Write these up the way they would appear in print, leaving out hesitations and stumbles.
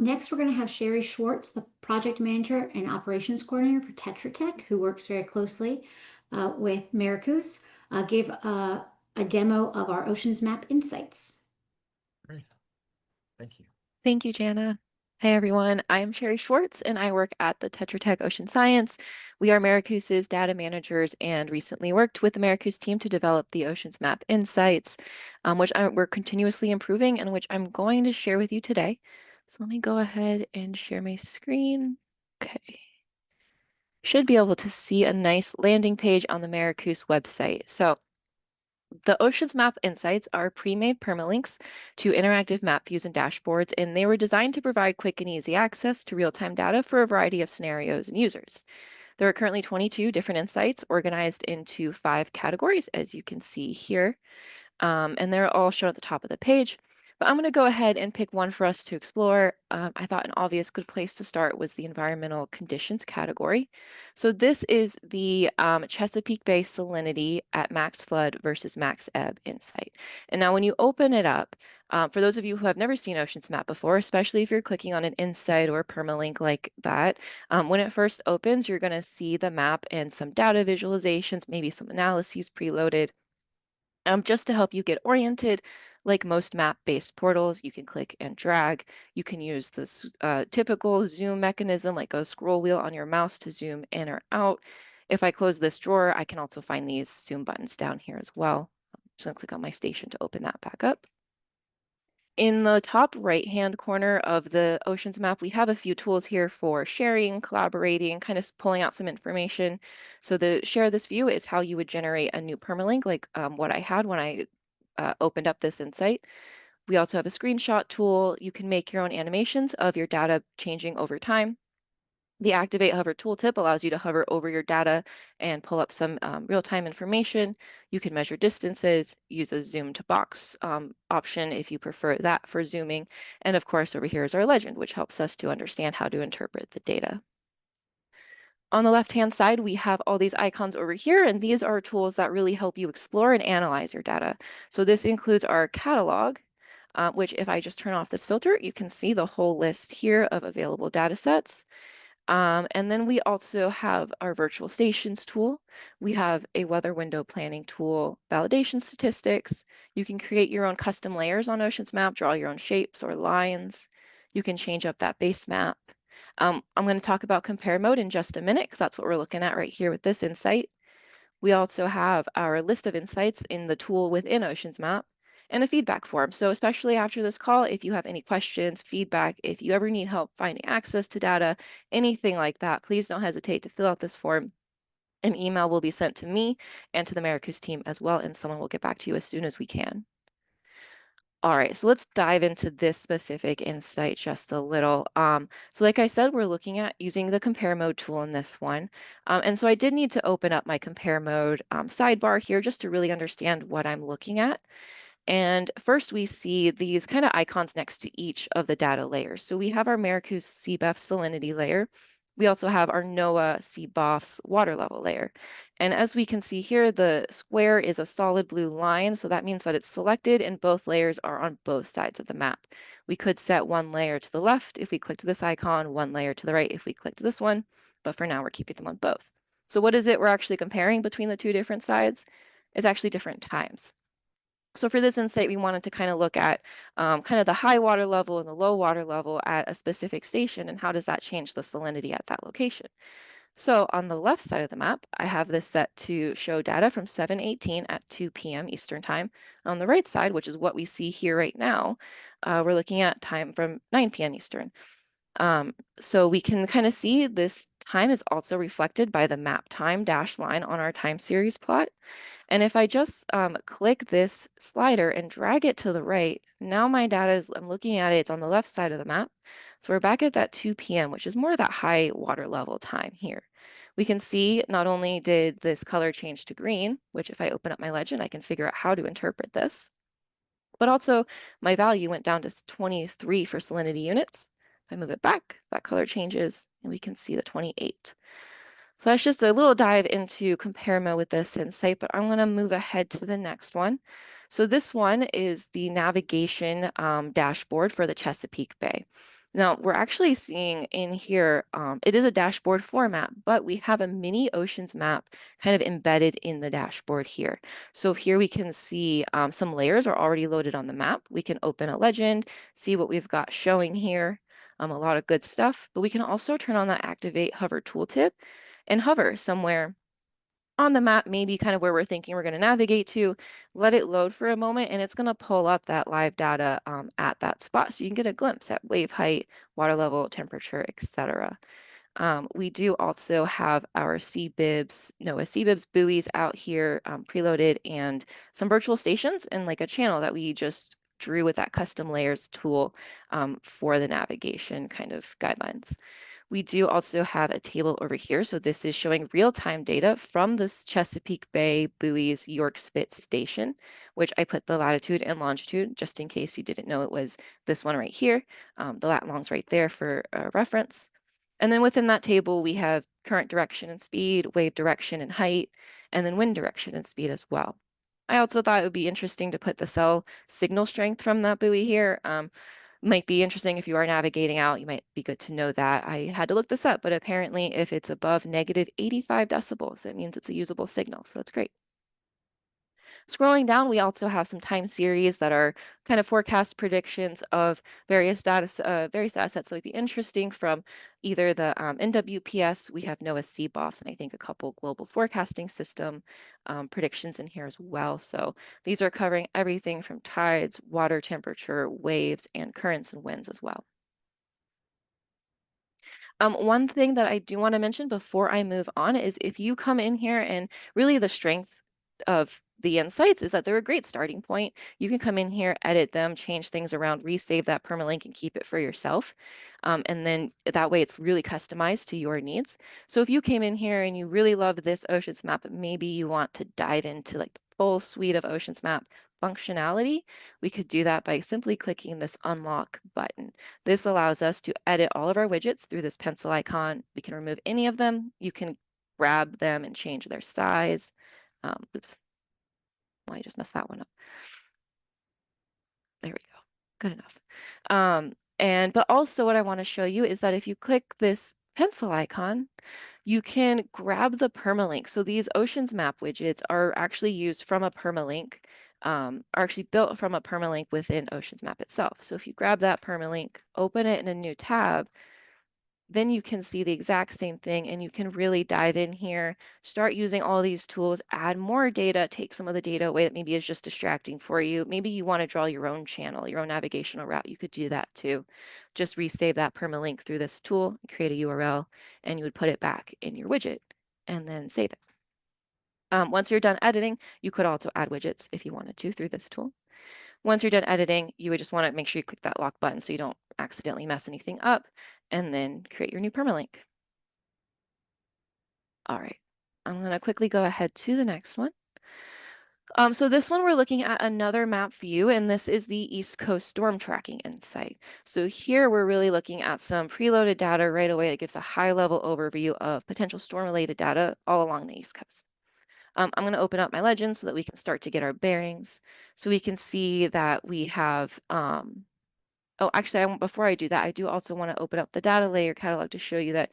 Next, we're going to have Sheri Schwartz, the project manager and operations coordinator for TetraTech, who works very closely with MARACOOS, give a demo of our OceansMap Insights. Great. Thank you. Thank you, Jana. Hi, everyone. I'm Sheri Schwartz, and I work at the TetraTech Ocean Science. We are MARACOOS's data managers and recently worked with the MARACOOS team to develop the OceansMap Insights, which we're continuously improving and which I'm going to share with you today. So let me go ahead and share my screen. Okay. Should be able to see a nice landing page on the MARACOOS website. So the OceansMap Insights are pre-made permalinks to interactive map views and dashboards, and they were designed to provide quick and easy access to real-time data for a variety of scenarios and users. There are currently 22 different insights organized into 5 categories, as you can see here, and they're all shown at the top of the page. But I'm going to go ahead and pick one for us to explore. I thought an obvious good place to start was the environmental conditions category. So this is the Chesapeake Bay salinity at max flood versus max ebb insight. And now when you open it up, for those of you who have never seen OceansMap before, especially if you're clicking on an insight or a permalink like that, when it first opens, you're going to see the map and some data visualizations, maybe some analyses preloaded. Just to help you get oriented, like most map-based portals, you can click and drag. You can use this typical zoom mechanism, like a scroll wheel on your mouse to zoom in or out. If I close this drawer, I can also find these zoom buttons down here as well. I'm just going to click on my station to open that back up. In the top right-hand corner of the OceansMap, we have a few tools here for sharing, collaborating, kind of pulling out some information. So the share this view is how you would generate a new permalink, like what I had when I opened up this insight. We also have a screenshot tool. You can make your own animations of your data changing over time. The Activate Hover tooltip allows you to hover over your data and pull up some real-time information. You can measure distances, use a zoom to box option if you prefer that for zooming. And of course, over here is our legend, which helps us to understand how to interpret the data. On the left-hand side, we have all these icons over here, and these are tools that really help you explore and analyze your data. So this includes our catalog, which if I just turn off this filter, you can see the whole list here of available data sets. And then we also have our virtual stations tool. We have a weather window planning tool, validation statistics. You can create your own custom layers on OceansMap, draw your own shapes or lines. You can change up that base map. I'm going to talk about compare mode in just a minute because that's what we're looking at right here with this insight. We also have our list of insights in the tool within OceansMap and a feedback form. So especially after this call, if you have any questions, feedback, if you ever need help finding access to data, anything like that, please don't hesitate to fill out this form. An email will be sent to me and to the MARACOOS team as well, and someone will get back to you as soon as we can. All right, so let's dive into this specific insight just a little. So like I said, we're looking at using the compare mode tool in this one. And so I did need to open up my compare mode sidebar here just to really understand what I'm looking at. And first we see these kind of icons next to each of the data layers. So we have our MARACOOS CBEF salinity layer. We also have our NOAA CBOFS water level layer. And as we can see here, the square is a solid blue line. So that means that it's selected and both layers are on both sides of the map. We could set one layer to the left if we clicked this icon, one layer to the right if we clicked this one. But for now, we're keeping them on both. So what is it we're actually comparing between the two different sides? It's actually different times. So for this insight, we wanted to kind of look at kind of the high water level and the low water level at a specific station, and how does that change the salinity at that location. So on the left side of the map, I have this set to show data from 7:18 at 2 p.m. Eastern Time. On the right side, which is what we see here right now, we're looking at time from 9 p.m. Eastern. So we can kind of see this time is also reflected by the map time dash line on our time series plot. And if I just click this slider and drag it to the right, now my data is, I'm looking at it, it's on the left side of the map. So we're back at that 2 p.m., which is more of that high water level time here. We can see not only did this color change to green, which if I open up my legend, I can figure out how to interpret this, but also my value went down to 23 for salinity units. If I move it back, that color changes and we can see the 28. So that's just a little dive into compare mode with this insight, but I'm going to move ahead to the next one. So this one is the navigation dashboard for the Chesapeake Bay. Now, we're actually seeing in here, it is a dashboard format, but we have a mini oceans map kind of embedded in the dashboard here. So here we can see some layers are already loaded on the map. We can open a legend, see what we've got showing here, a lot of good stuff, but we can also turn on that activate hover tooltip and hover somewhere on the map, maybe kind of where we're thinking we're going to navigate to, let it load for a moment, and it's going to pull up that live data at that spot. So you can get a glimpse at wave height, water level, temperature, etc. We do also have our CBIBs, NOAA CBIBs buoys out here preloaded, and some virtual stations, and like a channel that we just drew with that custom layers tool for the navigation kind of guidelines. We do also have a table over here. So this is showing real-time data from this Chesapeake Bay Buoys York Spit station, which I put the latitude and longitude just in case you didn't know it was this one right here. The lat long's right there for reference. And then within that table, we have current direction and speed, wave direction and height, and then wind direction and speed as well. I also thought it would be interesting to put the cell signal strength from that buoy here. Might be interesting if you are navigating out, you might be good to know that. I had to look this up, but apparently if it's above negative 85 decibels, it means it's a usable signal. So that's great. Scrolling down, we also have some time series that are kind of forecast predictions of various data sets that would be interesting from either the NWPS, we have NOAA CBOFs, and I think a couple global forecasting system predictions in here as well. So these are covering everything from tides, water temperature, waves, and currents and winds as well. One thing that I do want to mention before I move on is if you come in here, and really the strength of the insights is that they're a great starting point. You can come in here, edit them, change things around, resave that permalink and keep it for yourself. And then that way it's really customized to your needs. So if you came in here and you really love this Oceans Map, but maybe you want to dive into like the full suite of Oceans Map functionality, we could do that by simply clicking this unlock button. This allows us to edit all of our widgets through this pencil icon. We can remove any of them. You can grab them and change their size. Oops. Well, I just messed that one up. There we go. Good enough. But also what I want to show you is that if you click this pencil icon, you can grab the permalink. So these Oceans Map widgets are actually used from a permalink, are actually built from a permalink within Oceans Map itself. So if you grab that permalink, open it in a new tab, then you can see the exact same thing, and you can really dive in here, start using all these tools, add more data, take some of the data away that maybe is just distracting for you. Maybe you want to draw your own channel, your own navigational route. You could do that too. Just resave that permalink through this tool, create a URL, and you would put it back in your widget and then save it. Once you're done editing, you could also add widgets if you wanted to through this tool. Once you're done editing, you would just want to make sure you click that lock button so you don't accidentally mess anything up, and then create your new permalink. All right, I'm going to quickly go ahead to the next one. So this one we're looking at another map view, and this is the East Coast Storm Tracking Insight. So here we're really looking at some preloaded data right away that gives a high-level overview of potential storm-related data all along the East Coast. I'm going to open up my legend so that we can start to get our bearings. So we can see that we have, oh, actually, before I do that, I do also want to open up the data layer catalog to show you that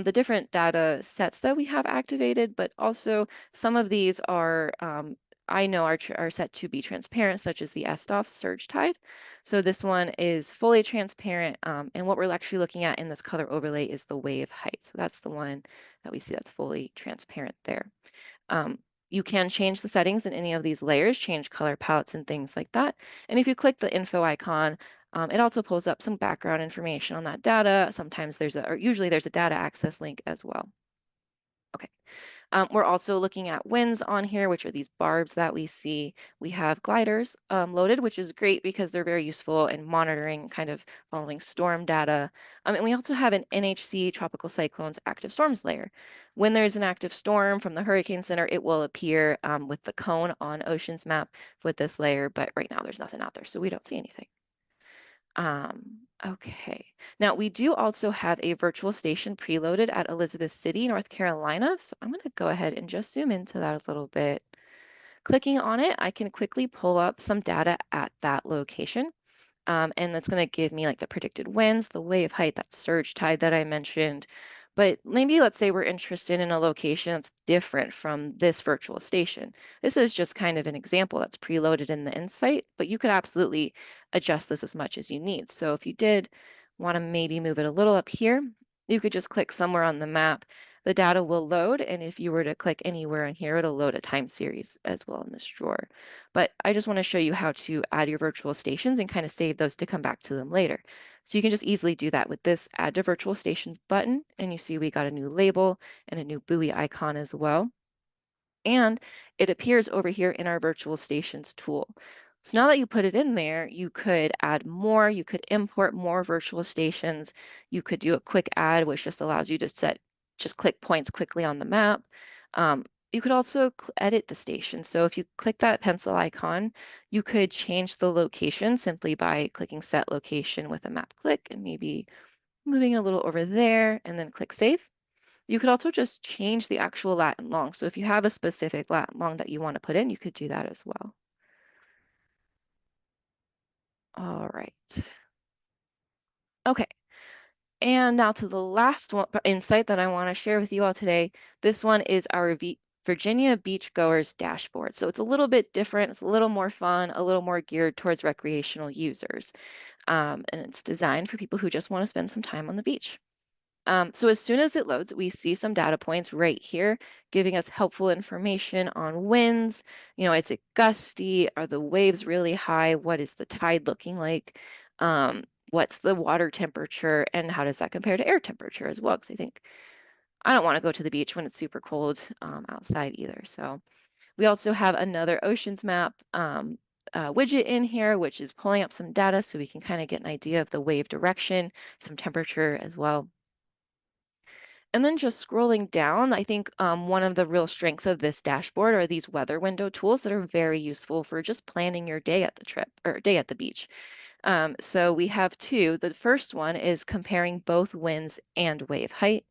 the different data sets that we have activated, but also some of these are, I know are set to be transparent, such as the SDOF surge tide. So this one is fully transparent, and what we're actually looking at in this color overlay is the wave height. So that's the one that we see that's fully transparent there. You can change the settings in any of these layers, change color palettes and things like that. And if you click the info icon, it also pulls up some background information on that data. Sometimes usually there's a data access link as well. Okay. We're also looking at winds on here, which are these barbs that we see. We have gliders loaded, which is great because they're very useful in monitoring, kind of following storm data. And we also have an NHC tropical cyclones active storms layer. When there's an active storm from the Hurricane Center, it will appear with the cone on Oceans Map with this layer, but right now there's nothing out there, so we don't see anything. Okay, now we do also have a virtual station preloaded at Elizabeth City, North Carolina. So I'm going to go ahead and just zoom into that a little bit. Clicking on it, I can quickly pull up some data at that location. And that's going to give me like the predicted winds, the wave height, that surge tide that I mentioned. But maybe let's say we're interested in a location that's different from this virtual station. This is just kind of an example that's preloaded in the Insight, but you could absolutely adjust this as much as you need. So if you did want to maybe move it a little up here, you could just click somewhere on the map. The data will load, and if you were to click anywhere in here, it'll load a time series as well in this drawer. But I just want to show you how to add your virtual stations and kind of save those to come back to them later. So you can just easily do that with this Add to Virtual Stations button, and you see we got a new label and a new buoy icon as well. And it appears over here in our Virtual Stations tool. So now that you put it in there, you could add more, you could import more virtual stations, you could do a quick add, which just allows you to just click points quickly on the map. You could also edit the station. So if you click that pencil icon, you could change the location simply by clicking Set Location with a map click and maybe moving a little over there and then click Save. You could also just change the actual lat and long. So if you have a specific lat and long that you want to put in, you could do that as well. All right. Okay. And now to the last insight that I want to share with you all today. This one is our Virginia Beachgoers dashboard. So it's a little bit different. It's a little more fun, a little more geared towards recreational users. And it's designed for people who just want to spend some time on the beach. So as soon as it loads, we see some data points right here, giving us helpful information on winds. You know, is it gusty? Are the waves really high? What is the tide looking like? What's the water temperature? And how does that compare to air temperature as well? Because I don't want to go to the beach when it's super cold outside either. So we also have another OceansMap widget in here, which is pulling up some data so we can kind of get an idea of the wave direction, some temperature as well. And then just scrolling down, I think one of the real strengths of this dashboard are these weather window tools that are very useful for just planning your day at the trip or day at the beach. So we have two. The first one is comparing both winds and wave height.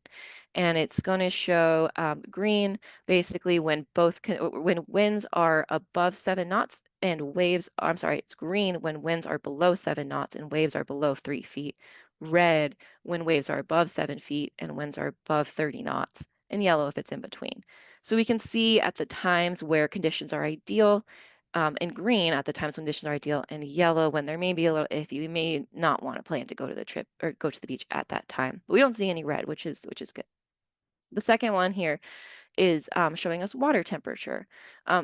And it's going to show green basically when when winds are above 7 knots and it's green when winds are below 7 knots and waves are below 3 feet. Red when waves are above 7 feet and winds are above 30 knots, and yellow if it's in between. So we can see at the times where conditions are ideal, and green at the times when conditions are ideal, and yellow when there may be a little iffy. We may not want to plan to go to the trip or go to the beach at that time. But we don't see any red, which is good. The second one here is showing us water temperature.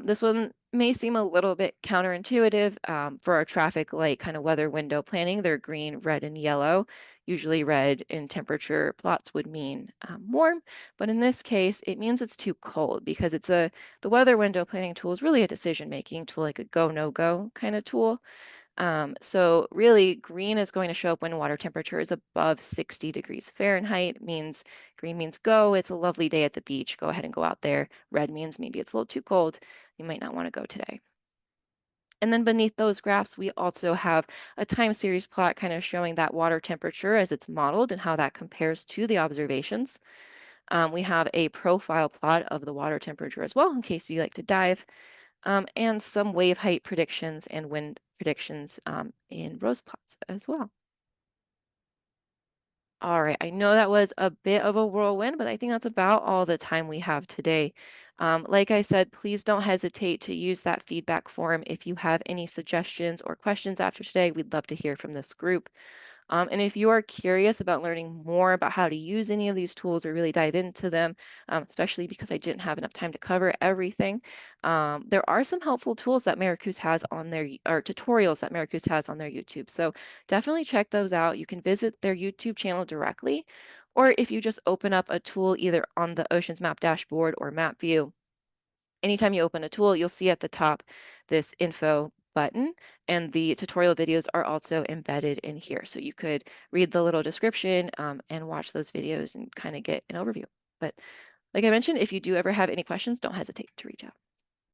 This one may seem a little bit counterintuitive for our traffic light kind of weather window planning. They're green, red, and yellow. Usually red in temperature plots would mean warm, but in this case, it means it's too cold because the weather window planning tool is really a decision-making tool, like a go, no-go kind of tool. So really green is going to show up when water temperature is above 60 degrees Fahrenheit. Green means go, it's a lovely day at the beach, go ahead and go out there. Red means maybe it's a little too cold, you might not want to go today. And then beneath those graphs, we also have a time series plot kind of showing that water temperature as it's modeled and how that compares to the observations. We have a profile plot of the water temperature as well, in case you like to dive. And some wave height predictions and wind predictions in rose plots as well. All right, I know that was a bit of a whirlwind, but I think that's about all the time we have today. Like I said, please don't hesitate to use that feedback form if you have any suggestions or questions after today. We'd love to hear from this group. And if you are curious about learning more about how to use any of these tools or really dive into them, especially because I didn't have enough time to cover everything, there are some helpful tools that MARACOOS has on or tutorials that MARACOOS has on their YouTube. So definitely check those out. You can visit their YouTube channel directly, or if you just open up a tool either on the OceansMap dashboard or map view, anytime you open a tool, you'll see at the top this info button, and the tutorial videos are also embedded in here. So you could read the little description and watch those videos and kind of get an overview. But like I mentioned, if you do ever have any questions, don't hesitate to reach out.